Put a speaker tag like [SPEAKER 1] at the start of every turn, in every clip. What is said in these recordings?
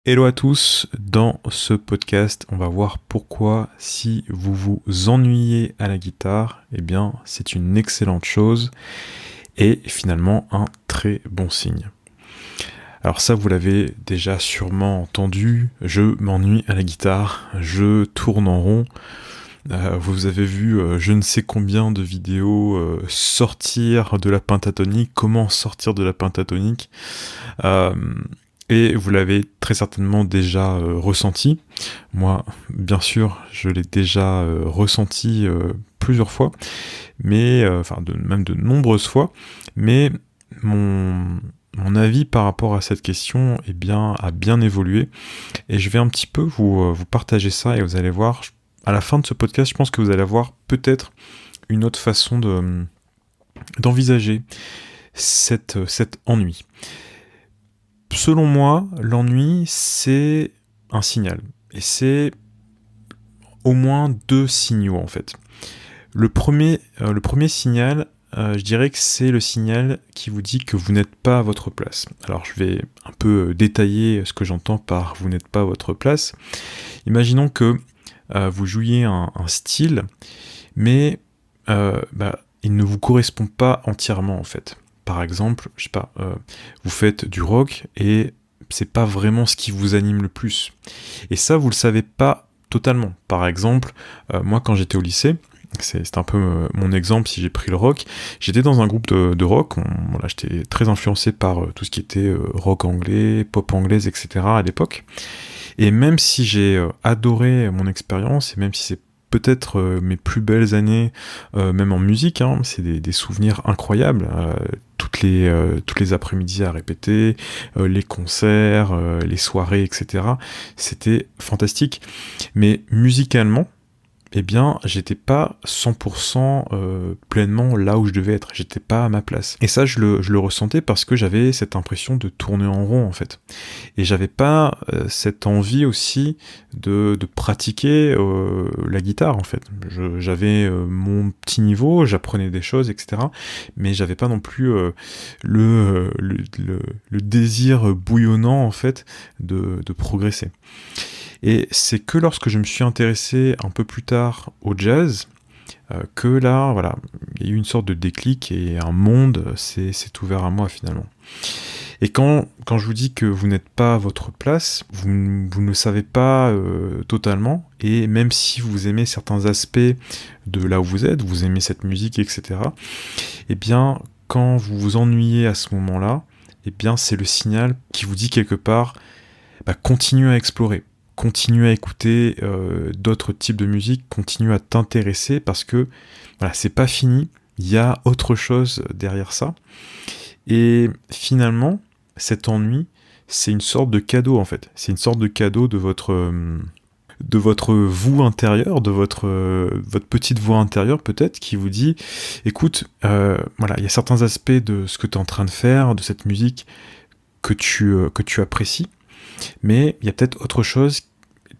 [SPEAKER 1] Hello à tous, dans ce podcast, on va voir pourquoi si vous vous ennuyez à la guitare, eh bien c'est une excellente chose et finalement un très bon signe. Alors ça vous l'avez déjà sûrement entendu, je m'ennuie à la guitare, je tourne en rond. Vous avez vu je ne sais combien de vidéos sortir de la pentatonique, comment sortir de la pentatonique. Et vous l'avez très certainement déjà ressenti. Moi, bien sûr, je l'ai déjà ressenti plusieurs fois, mais même de nombreuses fois. Mais mon avis par rapport à cette question a bien évolué. Et je vais un petit peu vous partager ça et vous allez voir, à la fin de ce podcast, je pense que vous allez avoir peut-être une autre façon d'envisager cet ennui. Selon moi, l'ennui, c'est un signal. Et c'est au moins deux signaux, en fait. Le premier signal, je dirais que c'est le signal qui vous dit que vous n'êtes pas à votre place. Alors, je vais un peu détailler ce que j'entends par « vous n'êtes pas à votre place ». Imaginons que vous jouiez un style, mais il ne vous correspond pas entièrement, en fait. Par exemple, je sais pas, vous faites du rock et c'est pas vraiment ce qui vous anime le plus. Et ça, vous le savez pas totalement. Par exemple, moi quand j'étais au lycée, c'est un peu mon exemple si j'ai pris le rock, j'étais dans un groupe de rock, j'étais très influencé par tout ce qui était rock anglais, pop anglaise, etc. à l'époque. Et même si j'ai adoré mon expérience, et même si c'est peut-être mes plus belles années, même en musique, hein, c'est des souvenirs incroyables, toutes les après-midi à répéter, les concerts, les soirées, etc. C'était fantastique. Mais musicalement, eh bien, j'étais pas 100% pleinement là où je devais être. J'étais pas à ma place. Et ça, je le ressentais parce que j'avais cette impression de tourner en rond, en fait. Et j'avais pas cette envie aussi de pratiquer la guitare, en fait. J'avais mon petit niveau, j'apprenais des choses, etc. Mais j'avais pas non plus le désir bouillonnant, en fait, de progresser. Et c'est que lorsque je me suis intéressé un peu plus tard au jazz, que là, voilà, il y a eu une sorte de déclic et un monde s'est ouvert à moi finalement. Et quand je vous dis que vous n'êtes pas à votre place, vous ne le savez pas totalement, et même si vous aimez certains aspects de là où vous êtes, vous aimez cette musique, etc., eh bien, quand vous vous ennuyez à ce moment-là, eh bien, c'est le signal qui vous dit quelque part, continue à explorer. Continue à écouter d'autres types de musique, continue à t'intéresser parce que voilà, c'est pas fini, il y a autre chose derrière ça. Et finalement, cet ennui, c'est une sorte de cadeau en fait. C'est une sorte de cadeau de votre vous intérieur, de votre petite voix intérieure peut-être, qui vous dit, écoute, voilà, il y a certains aspects de ce que tu es en train de faire, de cette musique que tu apprécies, mais il y a peut-être autre chose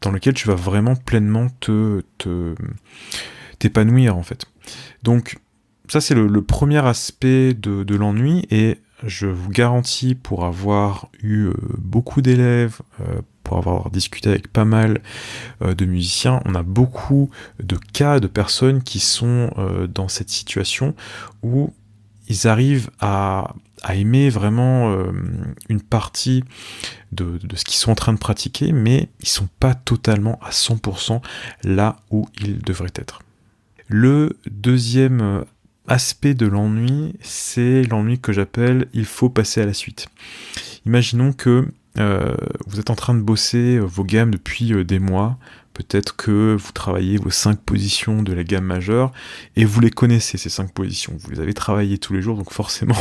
[SPEAKER 1] dans lequel tu vas vraiment pleinement t'épanouir en fait. Donc ça c'est le premier aspect de l'ennui, et je vous garantis, pour avoir eu beaucoup d'élèves, pour avoir discuté avec pas mal de musiciens, on a beaucoup de cas de personnes qui sont dans cette situation où ils arrivent à aimer vraiment une partie de ce qu'ils sont en train de pratiquer, mais ils sont pas totalement à 100% là où ils devraient être. Le deuxième aspect de l'ennui, c'est l'ennui que j'appelle « il faut passer à la suite ». Imaginons que vous êtes en train de bosser vos gammes depuis des mois, peut-être que vous travaillez vos 5 positions de la gamme majeure, et vous les connaissez, ces 5 positions. Vous les avez travaillées tous les jours, donc forcément,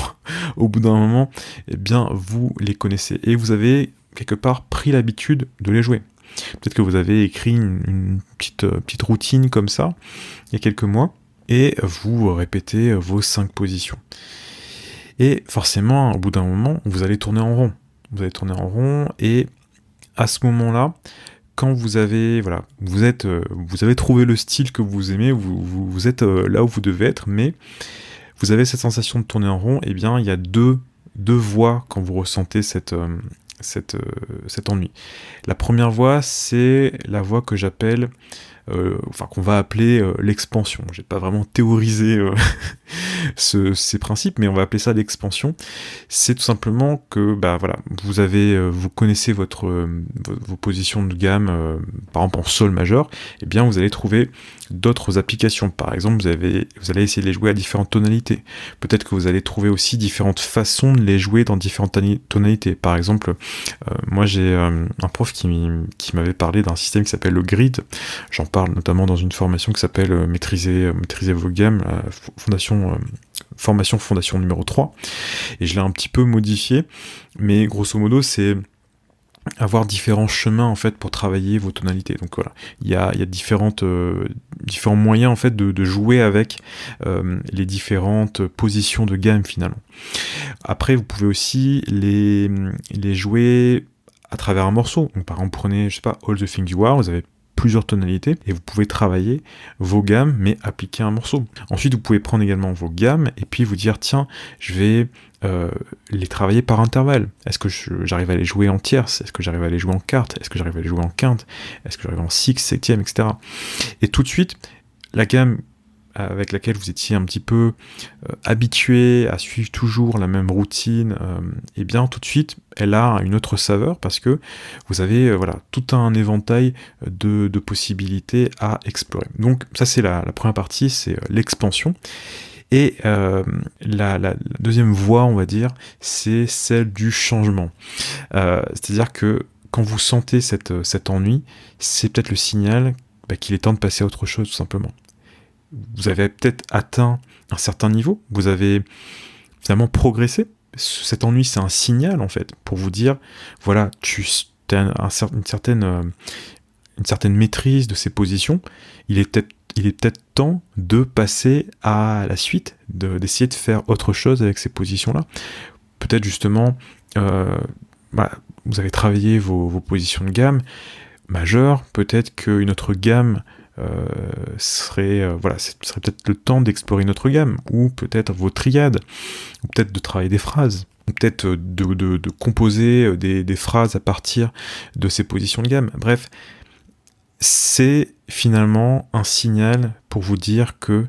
[SPEAKER 1] au bout d'un moment, eh bien, vous les connaissez. Et vous avez, quelque part, pris l'habitude de les jouer. Peut-être que vous avez écrit une petite routine comme ça, il y a quelques mois, et vous répétez vos 5 positions. Et forcément, au bout d'un moment, vous allez tourner en rond. Vous allez tourner en rond, et à ce moment-là, quand vous avez trouvé le style que vous aimez, vous êtes là où vous devez être, mais vous avez cette sensation de tourner en rond, et bien il y a deux voies quand vous ressentez cette cet ennui. La première voie, c'est la voie que j'appelle, qu'on va appeler l'expansion. J'ai pas vraiment théorisé ces principes, mais on va appeler ça l'expansion. C'est tout simplement que, vous connaissez vos positions de gamme, par exemple en sol majeur, et bien vous allez trouver d'autres applications. Par exemple, vous allez essayer de les jouer à différentes tonalités. Peut-être que vous allez trouver aussi différentes façons de les jouer dans différentes tonalités. Par exemple, moi j'ai un prof qui m'avait parlé d'un système qui s'appelle le grid. J'en parle notamment dans une formation qui s'appelle maîtriser vos gammes, la formation numéro 3. Et je l'ai un petit peu modifié, mais grosso modo c'est avoir différents chemins en fait pour travailler vos tonalités. Donc voilà, il y a différents moyens en fait de jouer avec les différentes positions de gamme finalement. Après, vous pouvez aussi les jouer à travers un morceau. Donc par exemple, prenez, je sais pas, All the Things You Are, vous avez plusieurs tonalités et vous pouvez travailler vos gammes mais appliquer un morceau. Ensuite, vous pouvez prendre également vos gammes et puis vous dire tiens, je vais les travailler par intervalle. Est-ce que j'arrive à les jouer en tierce? Est-ce que j'arrive à les jouer en quarte? Est-ce que j'arrive à les jouer en quinte? Est-ce que j'arrive en six, septième, etc. Et tout de suite, la gamme avec laquelle vous étiez un petit peu habitué à suivre toujours la même routine, et bien tout de suite, elle a une autre saveur parce que vous avez tout un éventail de possibilités à explorer. Donc ça c'est la première partie, c'est l'expansion. Et la deuxième voie, on va dire, c'est celle du changement. C'est-à-dire que quand vous sentez cet ennui, c'est peut-être le signal qu'il est temps de passer à autre chose tout simplement. Vous avez peut-être atteint un certain niveau, vous avez finalement progressé. Cet ennui, c'est un signal en fait pour vous dire, voilà, tu as une certaine maîtrise de ces positions. Il est peut-être temps de passer à la suite, d'essayer de faire autre chose avec ces positions-là. Peut-être justement, vous avez travaillé vos positions de gamme majeures. Peut-être qu'une autre gamme serait peut-être le temps d'explorer une autre gamme, ou peut-être vos triades, ou peut-être de travailler des phrases, ou peut-être de composer des phrases à partir de ces positions de gamme. Bref, c'est finalement un signal pour vous dire que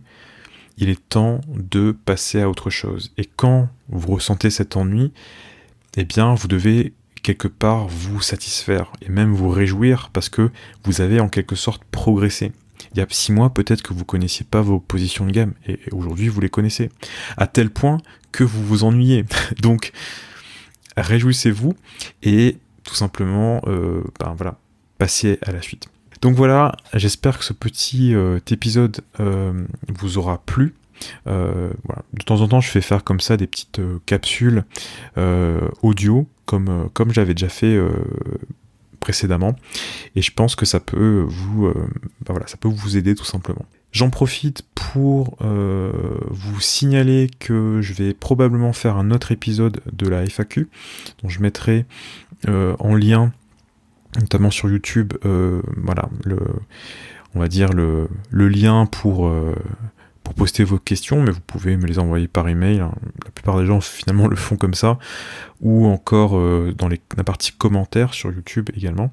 [SPEAKER 1] il est temps de passer à autre chose. Et quand vous ressentez cet ennui, eh bien, vous devez quelque part vous satisfaire et même vous réjouir parce que vous avez en quelque sorte progressé. Il y a 6 mois, peut-être que vous connaissiez pas vos positions de gamme et aujourd'hui vous les connaissez, à tel point que vous vous ennuyez. Donc, réjouissez-vous et tout simplement, passez à la suite. Donc voilà, j'espère que ce petit épisode vous aura plu. De temps en temps, je fais faire comme ça des petites capsules audio, comme j'avais déjà fait précédemment, et je pense que ça peut vous aider tout simplement. J'en profite pour vous signaler que je vais probablement faire un autre épisode de la FAQ, dont je mettrai en lien, notamment sur YouTube, on va dire le lien pour poster vos questions, mais vous pouvez me les envoyer par email. La plupart des gens finalement le font comme ça, ou encore dans la partie commentaires sur YouTube également.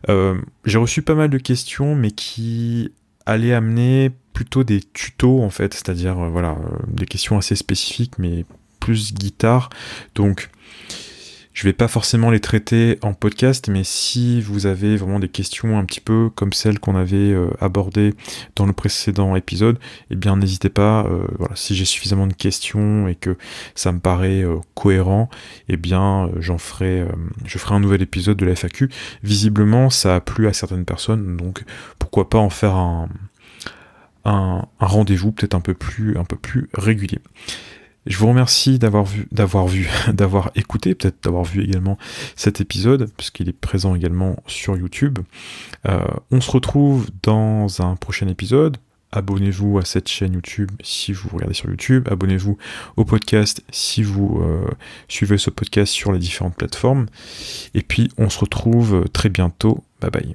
[SPEAKER 1] J'ai reçu pas mal de questions, mais qui allaient amener plutôt des tutos en fait, c'est-à-dire des questions assez spécifiques, mais plus guitare. Donc je vais pas forcément les traiter en podcast, mais si vous avez vraiment des questions un petit peu comme celles qu'on avait abordées dans le précédent épisode, eh bien n'hésitez pas, si j'ai suffisamment de questions et que ça me paraît cohérent, eh bien je ferai un nouvel épisode de la FAQ. Visiblement ça a plu à certaines personnes, donc pourquoi pas en faire un rendez-vous peut-être un peu plus régulier. Je vous remercie d'avoir écouté, peut-être d'avoir vu également cet épisode, puisqu'il est présent également sur YouTube. On se retrouve dans un prochain épisode. Abonnez-vous à cette chaîne YouTube si vous regardez sur YouTube. Abonnez-vous au podcast si vous suivez ce podcast sur les différentes plateformes. Et puis, on se retrouve très bientôt. Bye bye.